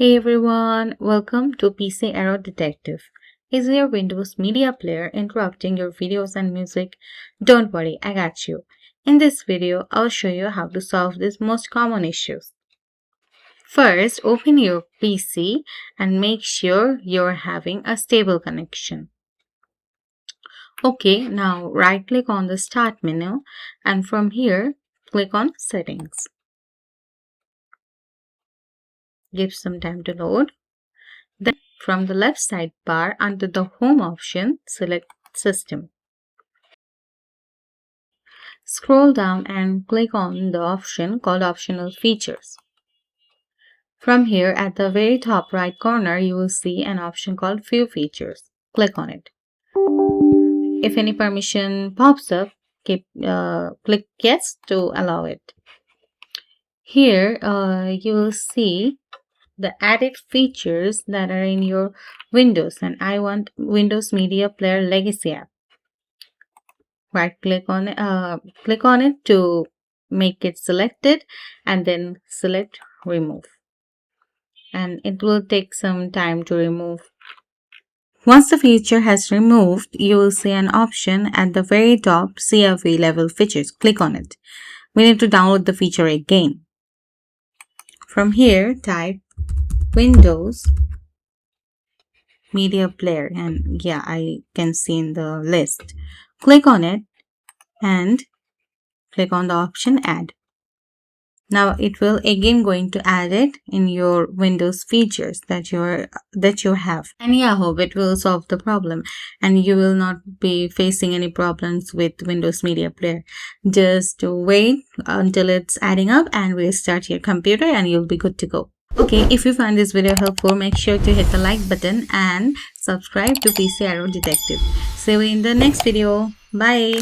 Hey everyone, welcome to PC Error Detective. Is your Windows Media Player interrupting your videos and music? Don't worry, I got you. In this video, I'll show you how to solve these most common issues. First, open your PC and make sure you're having a stable connection. Okay, now right click on the Start menu and from here, click on Settings. Give some time to load. Then from the left sidebar under the Home option, select System. Scroll down and click on the option called Optional Features. From here at the very top right corner, you will see an option called View Features. Click on it. If any permission pops up, click Yes to allow it. Here you will see the added features that are in your Windows, and I want Windows Media Player Legacy app. Right click on it to make it selected and then select remove, and it will take some time to remove. Once the feature has removed, you will see an option at the very top, CFV level features. Click on it. We need to download the feature again. From here, type Windows Media Player, and yeah, I can see in the list. Click on it and click on the option Add. Now it will again going to add it in your Windows features that you have. And yeah, I hope it will solve the problem and you will not be facing any problems with Windows Media Player. Just wait until it's adding up and restart your computer and you'll be good to go. Okay, if you find this video helpful, make sure to hit the like button and subscribe to PC Arrow Detective. See you in the next video. Bye.